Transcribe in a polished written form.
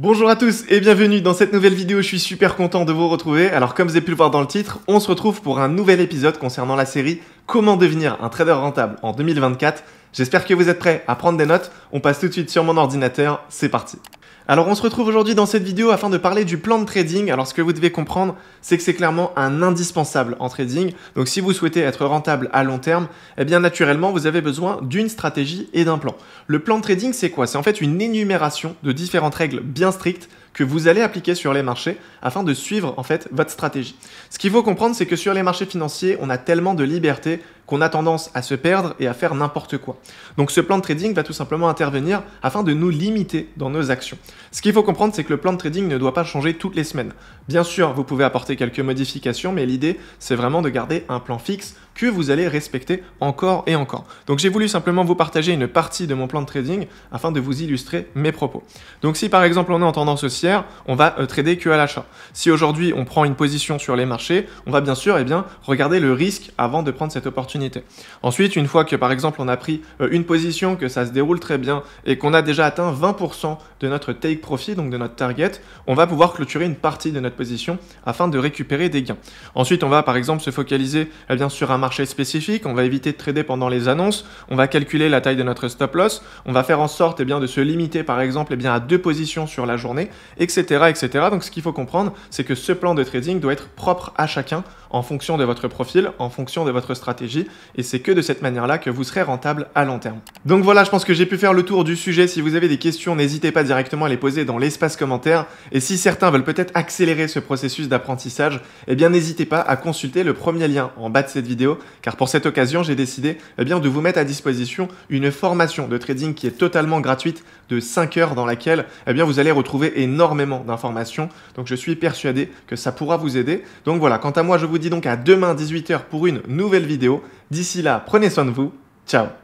Bonjour à tous et bienvenue dans cette nouvelle vidéo, je suis super content de vous retrouver. Alors comme vous avez pu le voir dans le titre, on se retrouve pour un nouvel épisode concernant la série Comment devenir un trader rentable en 2024. J'espère que vous êtes prêts à prendre des notes, on passe tout de suite sur mon ordinateur, c'est parti. Alors on se retrouve aujourd'hui dans cette vidéo afin de parler du plan de trading. Alors ce que vous devez comprendre, c'est que c'est clairement un indispensable en trading. Donc si vous souhaitez être rentable à long terme, eh bien naturellement vous avez besoin d'une stratégie et d'un plan. Le plan de trading c'est quoi? C'est en fait une énumération de différentes règles bien strictes que vous allez appliquer sur les marchés afin de suivre en fait votre stratégie. Ce qu'il faut comprendre, c'est que sur les marchés financiers, on a tellement de liberté qu'on a tendance à se perdre et à faire n'importe quoi. Donc ce plan de trading va tout simplement intervenir afin de nous limiter dans nos actions. Ce qu'il faut comprendre, c'est que le plan de trading ne doit pas changer toutes les semaines. Bien sûr, vous pouvez apporter quelques modifications, mais l'idée, c'est vraiment de garder un plan fixe que vous allez respecter encore et encore. Donc j'ai voulu simplement vous partager une partie de mon plan de trading afin de vous illustrer mes propos. Donc si par exemple on est en tendance haussière, on va trader que à l'achat. Si aujourd'hui on prend une position sur les marchés, on va bien sûr regarder le risque avant de prendre cette opportunité. Ensuite, une fois que par exemple on a pris une position, que ça se déroule très bien et qu'on a déjà atteint 20% de notre take profit, donc de notre target, on va pouvoir clôturer une partie de notre position afin de récupérer des gains. Ensuite, on va par exemple se focaliser sur un marché spécifique, on va éviter de trader pendant les annonces, on va calculer la taille de notre stop loss, on va faire en sorte de se limiter par exemple à 2 positions sur la journée, etc. etc. Donc ce qu'il faut comprendre, c'est que ce plan de trading doit être propre à chacun en fonction de votre profil, en fonction de votre stratégie, et c'est que de cette manière-là que vous serez rentable à long terme. Donc voilà, je pense que j'ai pu faire le tour du sujet. Si vous avez des questions, n'hésitez pas directement à les poser dans l'espace commentaire, et si certains veulent peut-être accélérer ce processus d'apprentissage, eh bien n'hésitez pas à consulter le premier lien en bas de cette vidéo, car pour cette occasion, j'ai décidé de vous mettre à disposition une formation de trading qui est totalement gratuite de 5 heures dans laquelle vous allez retrouver énormément d'informations. Donc je suis persuadé que ça pourra vous aider. Donc voilà, quant à moi, je vous dis donc à demain 18 h pour une nouvelle vidéo. D'ici là, prenez soin de vous. Ciao!